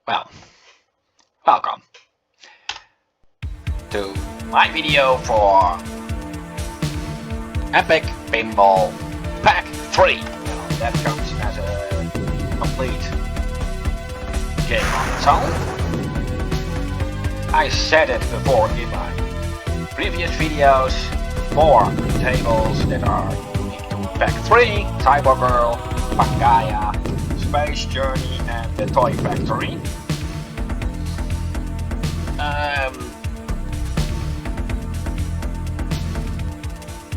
Well, welcome to my video for Epic Pinball Pack 3. That comes as a complete game on its own. I said it before in my previous videos, 4 tables that are unique to Pack 3, Cyber Girl, Pangaya, Space Journey and the Toy Factory.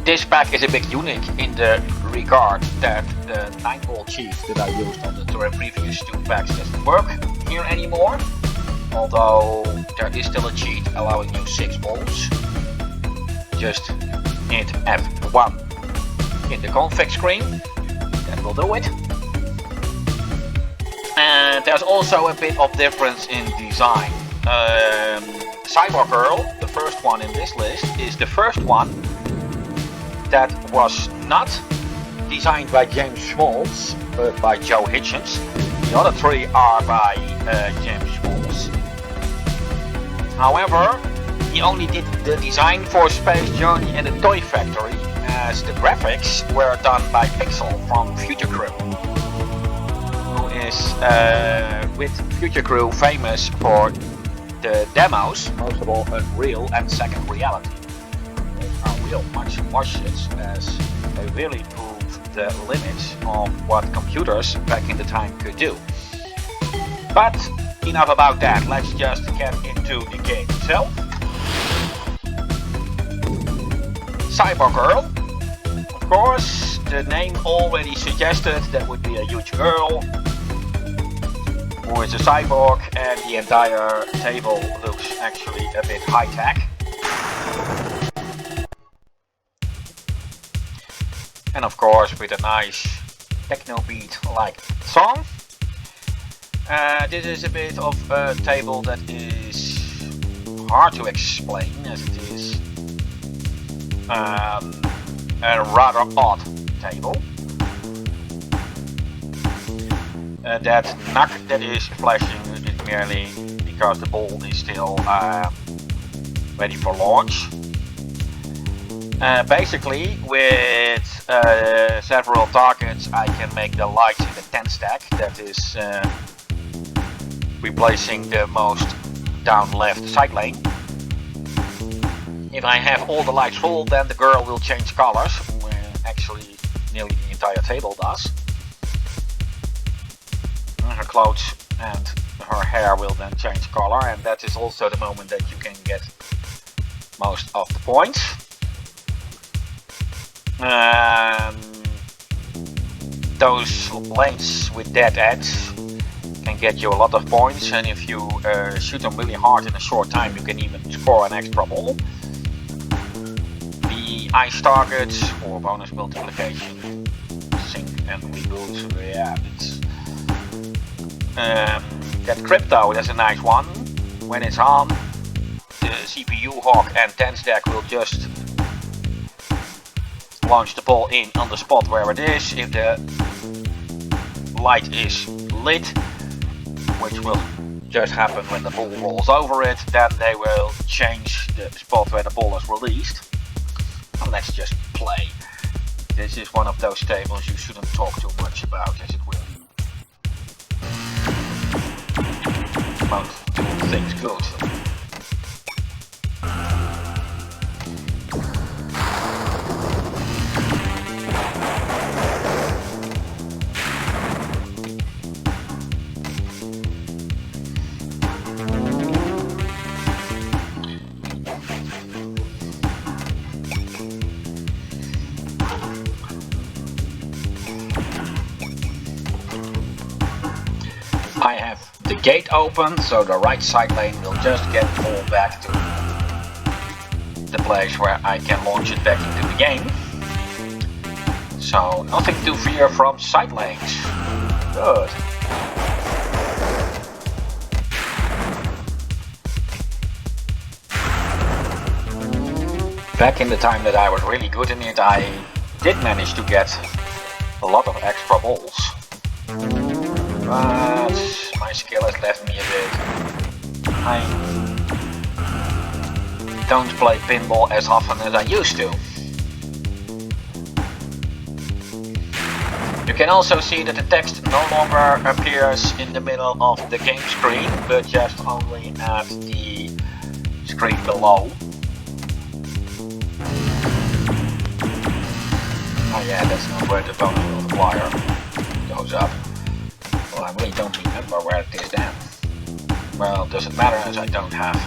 This pack is a bit unique in the regard that the 9-ball cheat that I used on the previous 2 packs doesn't work here anymore. Although there is still a cheat allowing you 6 balls. Just hit F1 in the config screen. That will do it. And there's also a bit of difference in design. Cyber Girl, the first one in this list, is the first one that was not designed by James Schmaltz, but by Joe Hitchens. The other 3 are by James Schmaltz. However, he only did the design for Space Journey and the Toy Factory, as the graphics were done by Pixel from Future Crew, who is with Future Crew famous for the demos, most of all Unreal and Second Reality. Unreal much as they really proved the limits of what computers back in the time could do. But enough about that, let's just get into the game itself. Cyber Girl, of course, the name already suggested that would be a huge girl who is a cyborg, and the entire table looks actually a bit high-tech. And of course with a nice techno beat like song. This is a bit of a table that is hard to explain, as it is a rather odd table. That knock that is flashing is merely because the ball is still ready for launch. Basically, with several targets, I can make the lights in the 10 stack. That is replacing the most down left side lane. If I have all the lights full, then the girl will change colors. Actually, nearly the entire table does. Her clothes and her hair will then change color, and that is also the moment that you can get most of the points. Those lanes with dead ends can get you a lot of points, and if you shoot them really hard in a short time, you can even score an extra ball. The ice targets for bonus multiplication, sync and reboot, yeah, it's that crypto, that's a nice one. When it's on, the CPU hawk and 10 stack will just launch the ball in on the spot where it is. If the light is lit, which will just happen when the ball rolls over it, then they will change the spot where the ball is released. And let's just play. This is one of those tables you shouldn't talk too much about, as it will won't do things good. I have the gate open, so the right side lane will just get pulled back to the place where I can launch it back into the game. So nothing to fear from side lanes. Good. Back in the time that I was really good in it, I did manage to get a lot of extra balls. But my my skill has left me a bit. I don't play pinball as often as I used to. You can also see that the text no longer appears in the middle of the game screen, but just only at the screen below. Oh yeah, that's not where the bonus multiplier goes up. Well, I really don't remember where it is then. Well, doesn't matter as I don't have.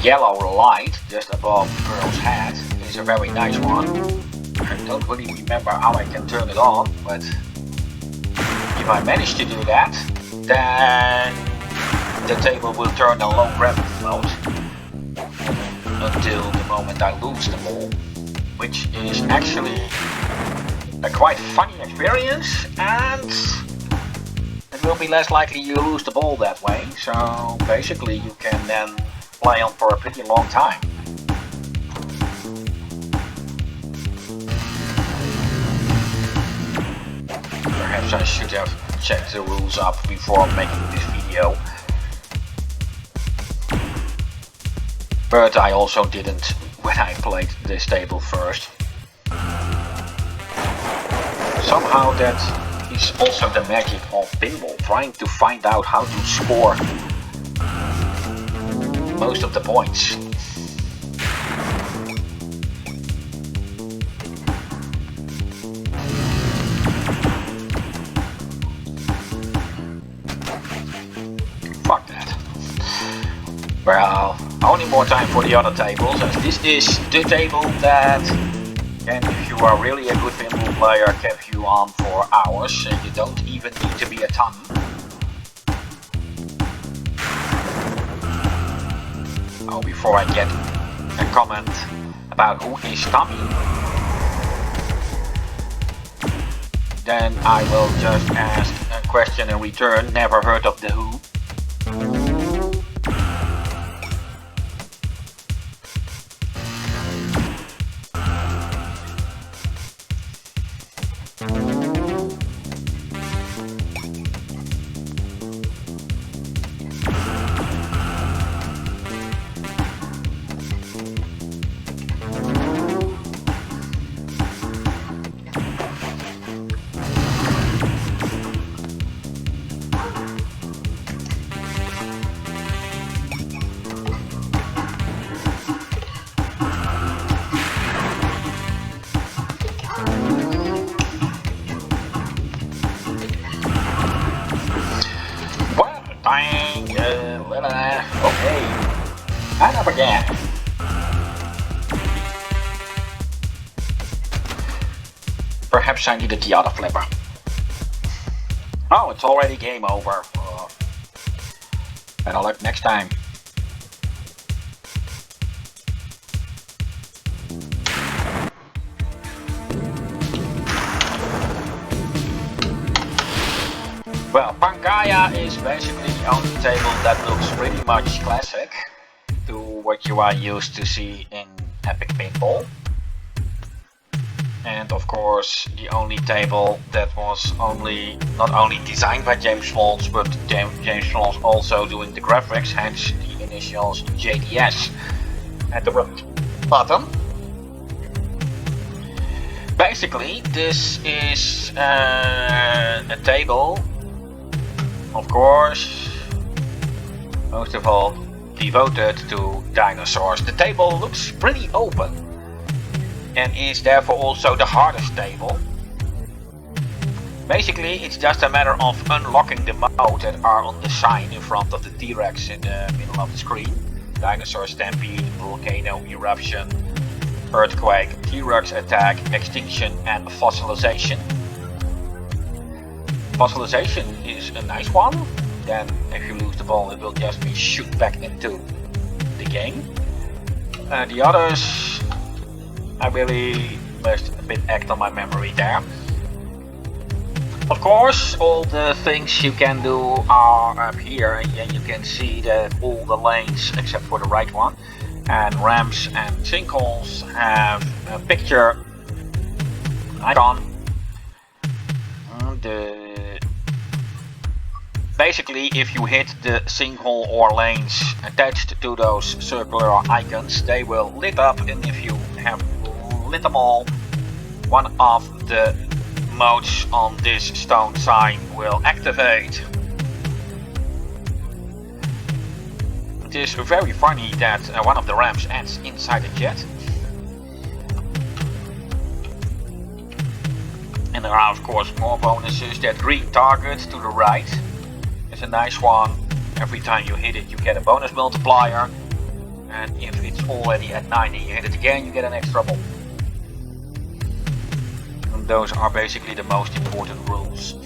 Yellow light just above Earl's head is a very nice one. I don't really remember how I can turn it on, but if I manage to do that, then the table will turn in low gravity mode until the moment I lose the ball, which is actually a quite funny experience, and it will be less likely you lose the ball that way. So basically you can then play on for a pretty long time. Perhaps I should have checked the rules up before making this video. But I also didn't when I played this table first. Somehow that is also the magic of pinball, trying to find out how to score most of the points. Fuck that. Well, only more time for the other tables, as this is the table that can, if you are really a good pinball player, keep you on for hours, and you don't even need to be a ton. Oh, before I get a comment about who is Tommy, then I will just ask a question in return. Never heard of the Who? Okay, and up again. Perhaps I needed the other flipper. Oh, it's already game over. Better luck next time. Well, Pangaya is basically the only table that looks pretty much classic to what you are used to see in Epic Pinball. And of course, the only table that was not only designed by James Foltz, but James Foltz also doing the graphics, hence the initials JDS at the bottom. Basically, this is a table, of course, most of all devoted to dinosaurs. The table looks pretty open and is therefore also the hardest table. Basically, it's just a matter of unlocking the modes that are on the sign in front of the T-Rex in the middle of the screen. Dinosaur Stampede, Volcano Eruption, Earthquake, T-Rex Attack, Extinction and Fossilization. Fossilization is a nice one. Then if you lose the ball, it will just be shoot back into the game. The others, I really must a bit act on my memory there. Of course, all the things you can do are up here, and you can see that all the lanes, except for the right one, and ramps and sinkholes have a picture icon. Basically, if you hit the sinkhole or lanes attached to those circular icons, they will lit up, and if you have lit them all, one of the modes on this stone sign will activate. It is very funny that one of the ramps ends inside a jet. And there are of course more bonuses. That green target to the right is a nice one. Every time you hit it you get a bonus multiplier. And if it's already at 90 you hit it again, you get an extra ball. And those are basically the most important rules.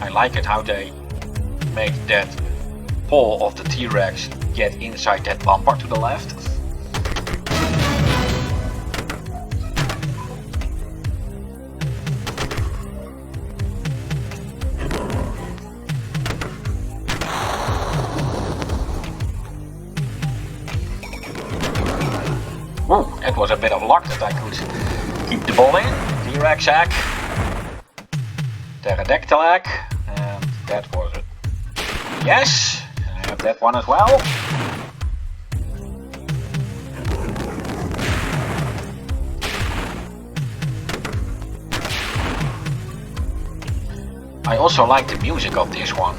I like it how they made that paw of the T-Rex get inside that bumper to the left. Oh, it was a bit of luck that I could keep the ball in. T-Rex egg, pterodactyl egg, and that was it. Yes, I have that one as well. I also like the music of this one.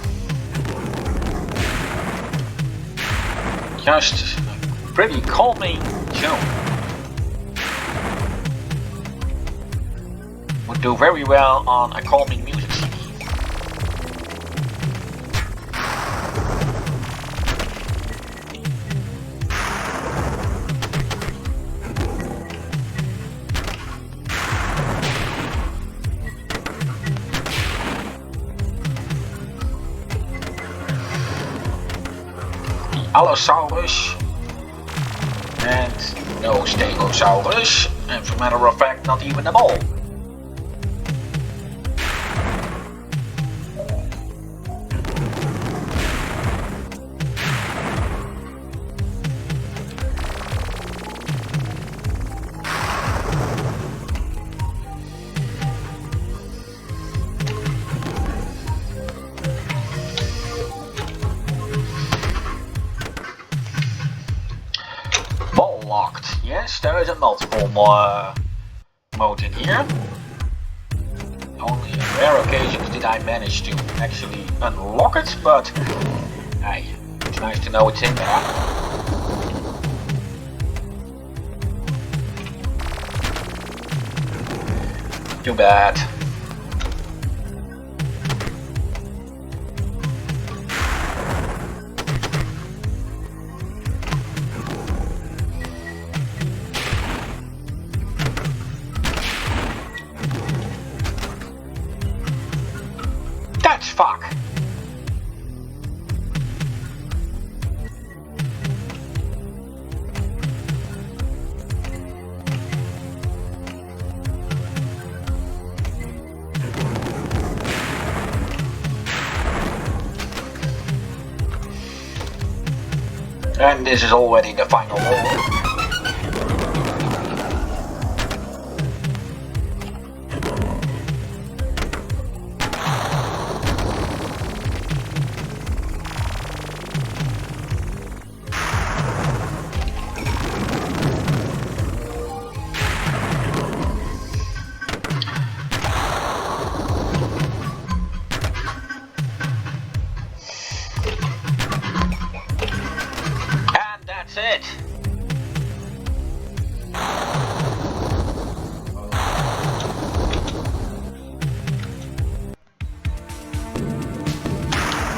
Just a pretty calming tune. Would do very well on a calming music CD. Allosaurus and no Stegosaurus, and for matter of fact not even a mole. Locked. Yes, there is a multiple mode in here. Only on rare occasions did I manage to actually unlock it, but hey, it's nice to know it's in there. Too bad. Fuck. And this is already the final wall. That's it.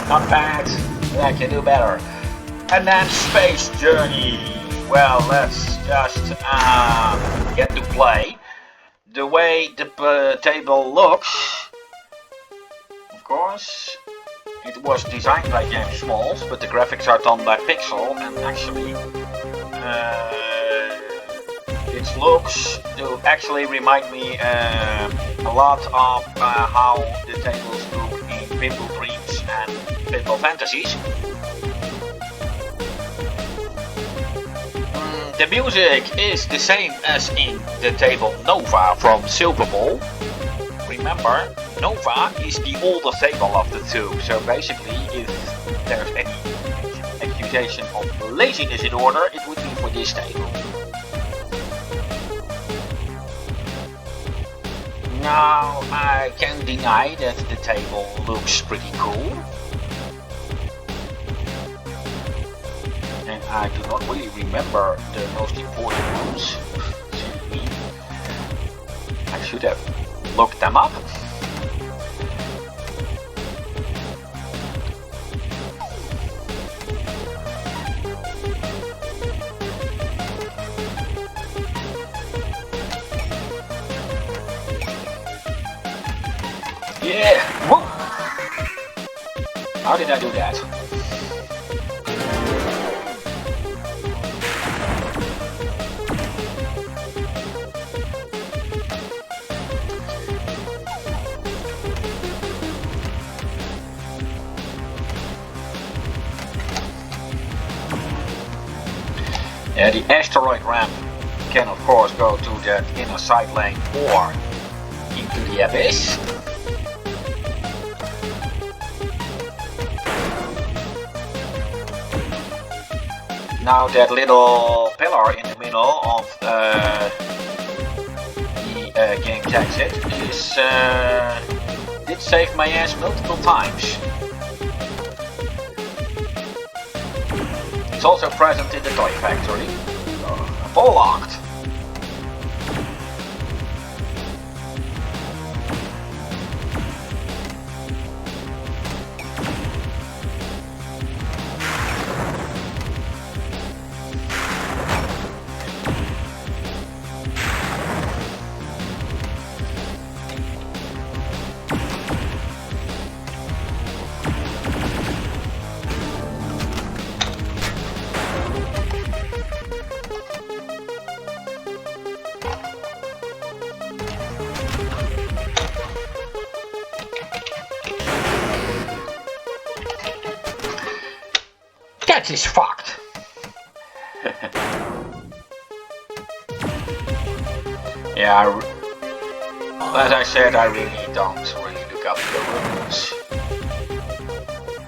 Not bad. I can do better. And then Space Journey. Well, let's just get to play. The way the table looks, of course, it was designed by James Smalls, but the graphics are done by Pixel, and actually its looks do actually remind me a lot of how the tables look in Pinball Dreams and Pinball Fantasies. The music is the same as in the table Nova from Silver Ball. Remember, Nova is the older table of the two, so basically if there's any accusation of laziness in order, it would be for this table. Now I can deny that the table looks pretty cool. And I do not really remember the most important rules. I should have looked them up. Yeah! Whoa! How did I do that? Yeah, the asteroid ramp can of course go to that inner side lane or into the abyss. Now that little pillar in the middle of the game's exit did save my ass multiple times. It's also present in the toy factory. All locked. That is fucked. Yeah, as I said, I really don't look up the rules.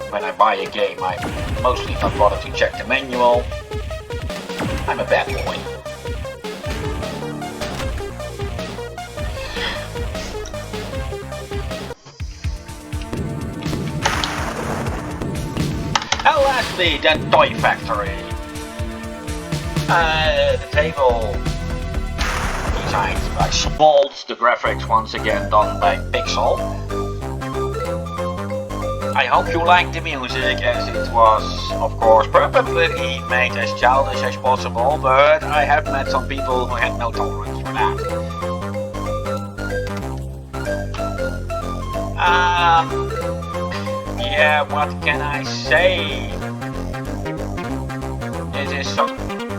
When I buy a game, I mostly not bother to check the manual. I'm a bad boy. And lastly, the toy factory. The table designed by Smalls, the graphics once again done by Pixel. I hope you like the music, as it was of course purposely made as childish as possible, but I have met some people who had no tolerance for that. Yeah, what can I say? This is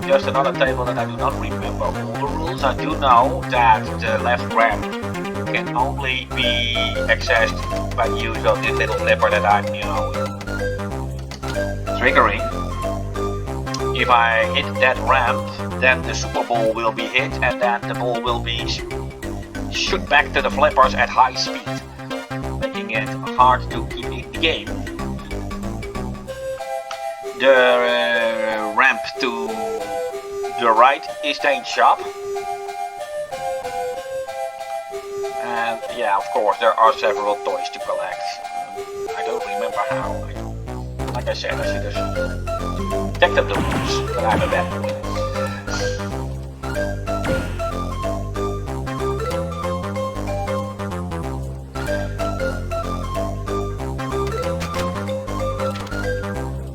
just another table that I do not remember all the rules. I do know that the left ramp can only be accessed by use of this little flipper that I'm, triggering. if I hit that ramp, then the super ball will be hit and then the ball will be shoot back to the flippers at high speed, making it hard to keep in the game. The ramp to the right is the shop. And yeah, of course, there are several toys to collect. I don't remember how. Like I said, I should have checked up the rules, but I'm a bad boy.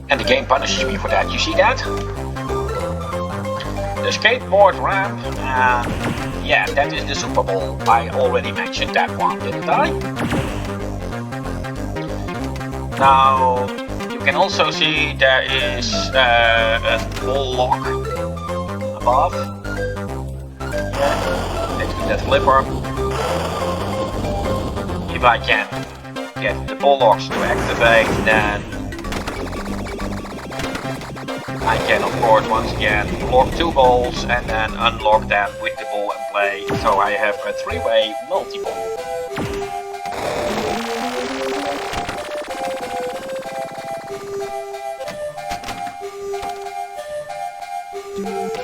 And the game punishes me for that, you see that? The skateboard ramp, yeah, that is the Super Bowl. I already mentioned that one, didn't I? Now, you can also see there is a ball lock above. Yeah, next to that flipper. If I can get the ball locks to activate, then I can, of course, once again lock two balls and then unlock them with the ball and play. So I have a three-way multi-ball.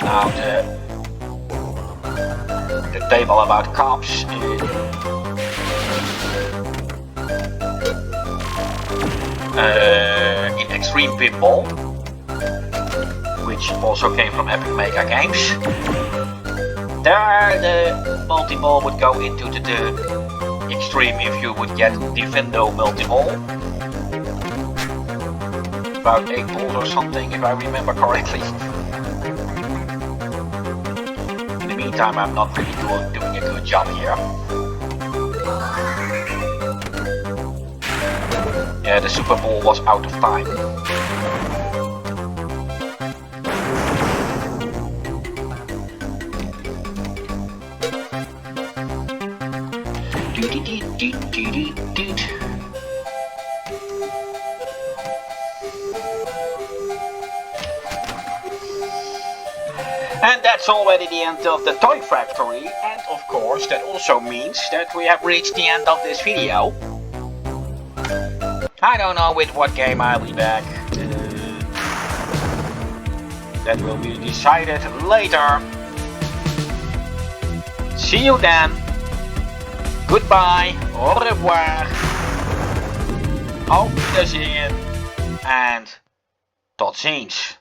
Now the table about cops in Extreme Pinball, which also came from Epic Mega Games. There the multi-ball would go into the extreme if you would get Defendo multi-ball. About 8 balls or something, if I remember correctly. In the meantime, I'm not really doing a good job here. Yeah, the Super Bowl was out of time. And that's already the end of the toy factory, and of course that also means that we have reached the end of this video. I don't know with what game I'll be back. That will be decided later. See you then. Goodbye, au revoir, auf Wiedersehen, and tot ziens.